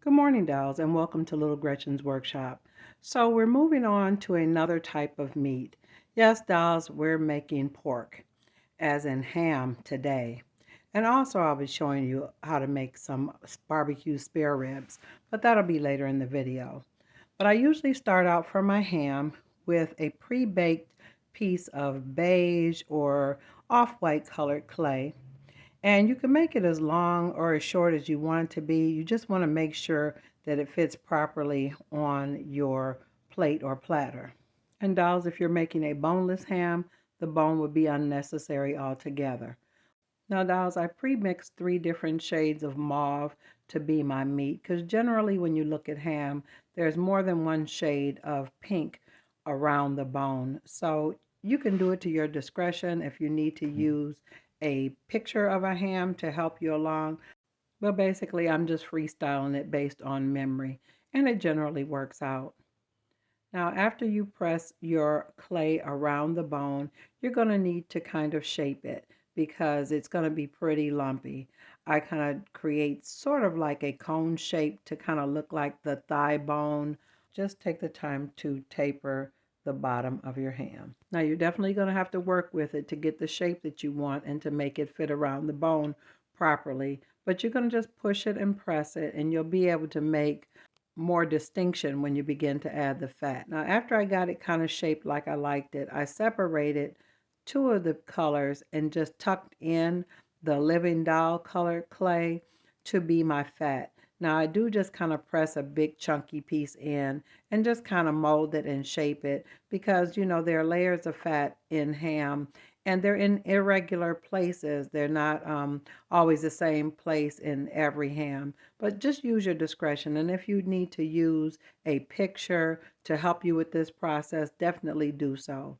Good morning, dolls, and welcome to Little Gretchen's workshop. So we're moving on to another type of meat. Yes, dolls, we're making pork, as in ham today. And also I'll be showing you how to make some barbecue spare ribs, but that'll be later in the video. But I usually start out for my ham with a pre-baked piece of beige or off-white colored clay. And you can make it as long or as short as you want it to be. You just want to make sure that it fits properly on your plate or platter. And dolls, if you're making a boneless ham, the bone would be unnecessary altogether. Now, dolls, I pre-mixed 3 different shades of mauve to be my meat because generally when you look at ham, there's more than one shade of pink around the bone. So you can do it to your discretion if you need to use a picture of a ham to help you along. But basically, I'm just freestyling it based on memory, and it generally works out. Now, after you press your clay around the bone, you're going to need to kind of shape it because it's going to be pretty lumpy. I kind of create sort of like a cone shape to kind of look like the thigh bone. Just take the time to taper the bottom of your ham. Now, you're definitely going to have to work with it to get the shape that you want and to make it fit around the bone properly. But you're going to just push it and press it, and you'll be able to make more distinction when you begin to add the fat. Now, after I got it kind of shaped like I liked it, I separated 2 of the colors and just tucked in the Living Doll colored clay to be my fat. Now, I do just kind of press a big chunky piece in and just kind of mold it and shape it because, there are layers of fat in ham and they're in irregular places. They're not always the same place in every ham, but just use your discretion. And if you need to use a picture to help you with this process, definitely do so.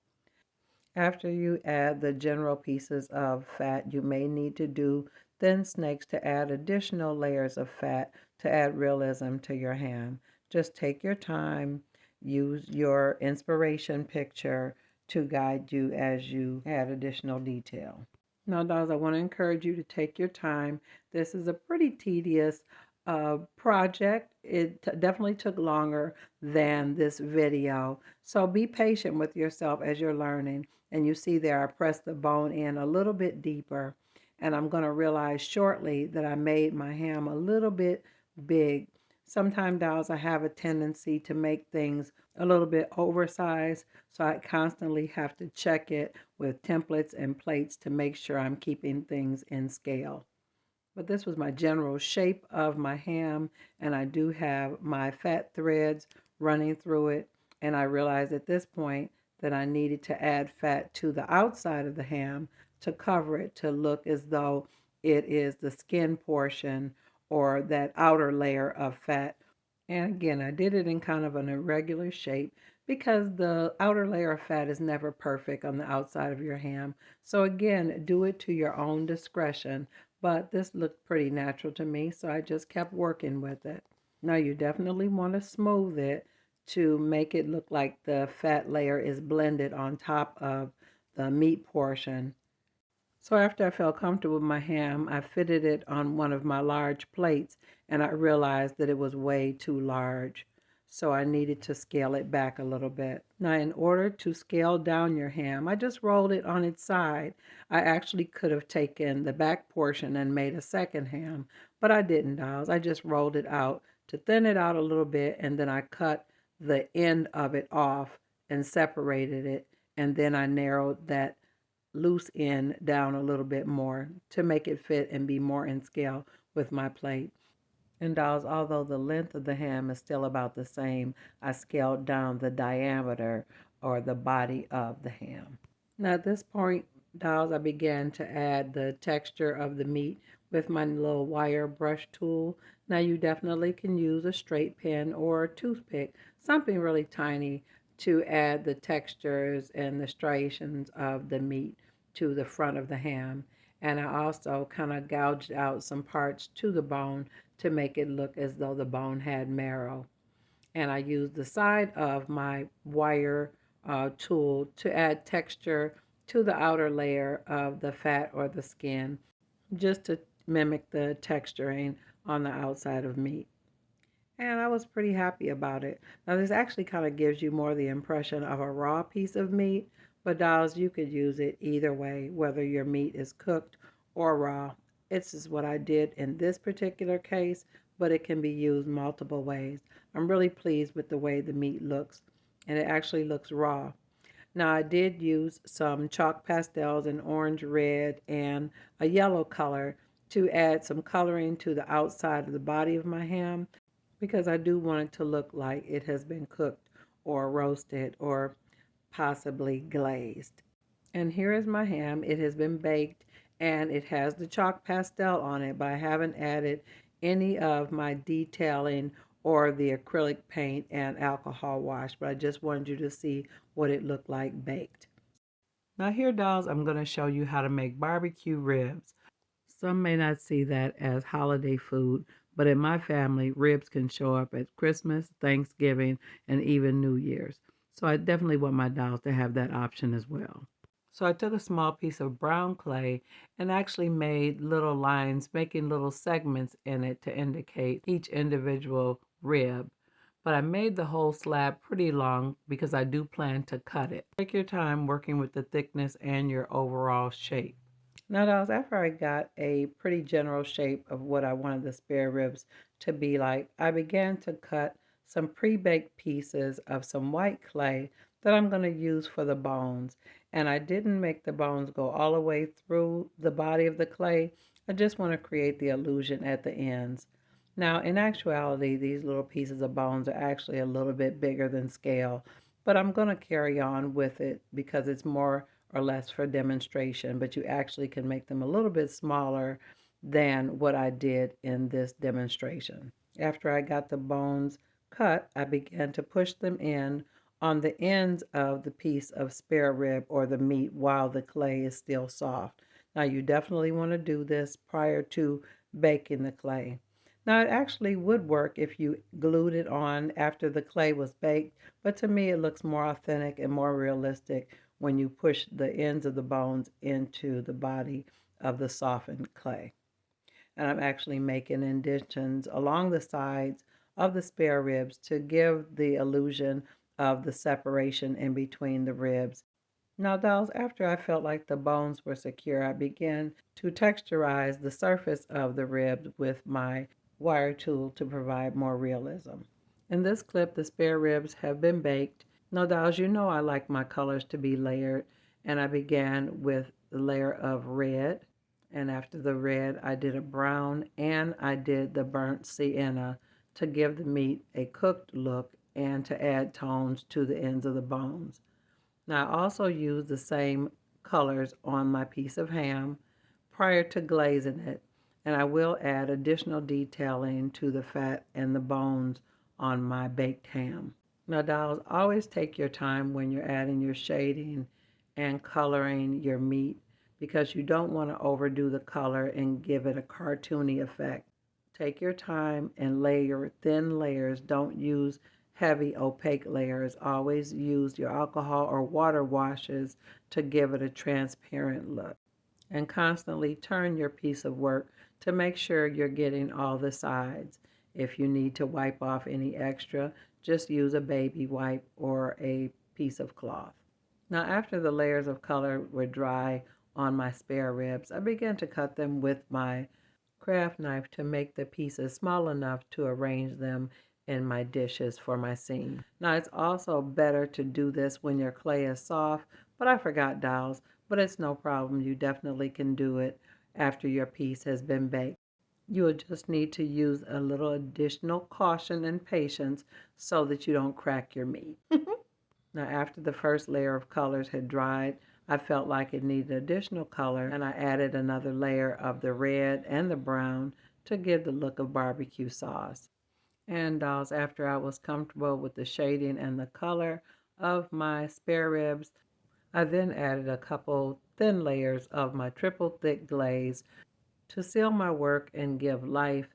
After you add the general pieces of fat, you may need to do thin snakes to add additional layers of fat to add realism to your ham. Just take your time, use your inspiration picture to guide you as you add additional detail. Now, dolls, I want to encourage you to take your time. This is a pretty tedious project. It definitely took longer than this video. So be patient with yourself as you're learning. And you see there, I pressed the bone in a little bit deeper. And I'm going to realize shortly that I made my ham a little bit big. Sometimes, dolls, I have a tendency to make things a little bit oversized. So I constantly have to check it with templates and plates to make sure I'm keeping things in scale. But this was my general shape of my ham, and I do have my fat threads running through it. And I realized at this point that I needed to add fat to the outside of the ham to cover it to look as though it is the skin portion or that outer layer of fat. And again, I did it in kind of an irregular shape because the outer layer of fat is never perfect on the outside of your ham. So again, do it to your own discretion. But this looked pretty natural to me, so I just kept working with it. Now you definitely want to smooth it to make it look like the fat layer is blended on top of the meat portion. So after I felt comfortable with my ham, I fitted it on one of my large plates and I realized that it was way too large. So I needed to scale it back a little bit. Now in order to scale down your ham, I just rolled it on its side. I actually could have taken the back portion and made a second ham, but I didn't, dolls. I just rolled it out to thin it out a little bit and then I cut the end of it off and separated it, and then I narrowed that loose end down a little bit more to make it fit and be more in scale with my plate. And dolls, although the length of the ham is still about the same, I scaled down the diameter or the body of the ham. Now at this point, dolls, I began to add the texture of the meat with my little wire brush tool. Now you definitely can use a straight pin or a toothpick, something really tiny to add the textures and the striations of the meat to the front of the ham. And I also kind of gouged out some parts to the bone to make it look as though the bone had marrow. And I used the side of my wire tool to add texture to the outer layer of the fat or the skin, just to mimic the texturing on the outside of meat. and I was pretty happy about it. Now, this actually kind of gives you more the impression of a raw piece of meat, but dolls, you could use it either way, whether your meat is cooked or raw. This is what I did in this particular case, but it can be used multiple ways. I'm really pleased with the way the meat looks, and it actually looks raw. Now, I did use some chalk pastels in orange, red, and a yellow color to add some coloring to the outside of the body of my ham because I do want it to look like it has been cooked or roasted or possibly glazed. And here is my ham. It has been baked and it has the chalk pastel on it, but I haven't added any of my detailing or the acrylic paint and alcohol wash, but I just wanted you to see what it looked like baked. Now here, dolls, I'm going to show you how to make barbecue ribs. Some may not see that as holiday food, but in my family, ribs can show up at Christmas, Thanksgiving, and even New Year's. So I definitely want my dolls to have that option as well. So I took a small piece of brown clay and actually made little lines, making little segments in it to indicate each individual rib. But I made the whole slab pretty long because I do plan to cut it. Take your time working with the thickness and your overall shape. Now, that was after I got a pretty general shape of what I wanted the spare ribs to be like. I began to cut some pre-baked pieces of some white clay that I'm going to use for the bones. And I didn't make the bones go all the way through the body of the clay. I just want to create the illusion at the ends. Now, in actuality, these little pieces of bones are actually a little bit bigger than scale, but I'm going to carry on with it because it's more or less for demonstration, but you actually can make them a little bit smaller than what I did in this demonstration. After I got the bones cut, I began to push them in on the ends of the piece of spare rib or the meat while the clay is still soft. Now, you definitely want to do this prior to baking the clay. Now, it actually would work if you glued it on after the clay was baked, but to me, it looks more authentic and more realistic when you push the ends of the bones into the body of the softened clay. And I'm actually making indentions along the sides of the spare ribs to give the illusion of the separation in between the ribs. Now, dolls, after I felt like the bones were secure, I began to texturize the surface of the ribs with my wire tool to provide more realism. In this clip, the spare ribs have been baked. Now, dolls, you know I like my colors to be layered, and I began with the layer of red, and after the red, I did a brown, and I did the burnt sienna to give the meat a cooked look and to add tones to the ends of the bones. Now I also use the same colors on my piece of ham prior to glazing it, and I will add additional detailing to the fat and the bones on my baked ham. Now, dolls, always take your time when you're adding your shading and coloring your meat because you don't want to overdo the color and give it a cartoony effect. Take your time and layer thin layers. Don't use heavy opaque layers. Always use your alcohol or water washes to give it a transparent look. And constantly turn your piece of work to make sure you're getting all the sides. If you need to wipe off any extra, just use a baby wipe or a piece of cloth. Now, after the layers of color were dry on my spare ribs, I began to cut them with my craft knife to make the pieces small enough to arrange them in my dishes for my scene. Now, it's also better to do this when your clay is soft, but I forgot, dolls, but it's no problem. You definitely can do it after your piece has been baked. You will just need to use a little additional caution and patience so that you don't crack your meat. Now, after the first layer of colors had dried, I felt like it needed additional color, and I added another layer of the red and the brown to give the look of barbecue sauce. And dolls, after I was comfortable with the shading and the color of my spare ribs, I then added a couple thin layers of my triple thick glaze to seal my work and give life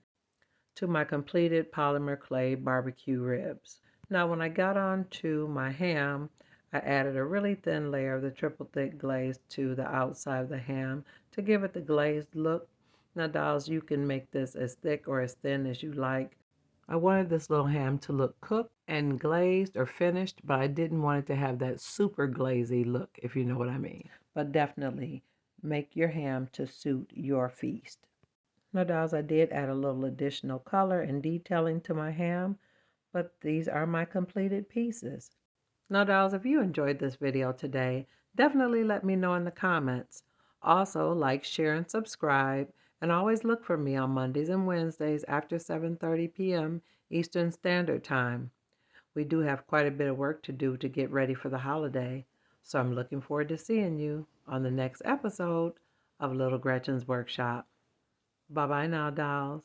to my completed polymer clay barbecue ribs. Now, when I got on to my ham, I added a really thin layer of the triple thick glaze to the outside of the ham to give it the glazed look. Now, dolls, you can make this as thick or as thin as you like. I wanted this little ham to look cooked and glazed or finished, but I didn't want it to have that super glazy look, if you know what I mean. But definitely make your ham to suit your feast. Now, dolls, I did add a little additional color and detailing to my ham, but these are my completed pieces. Now, dolls, if you enjoyed this video today, definitely let me know in the comments. Also, like, share, and subscribe, and always look for me on Mondays and Wednesdays after 7:30 p.m. Eastern Standard Time. We do have quite a bit of work to do to get ready for the holiday, so I'm looking forward to seeing you on the next episode of Little Gretchen's Workshop. Bye-bye now, dolls.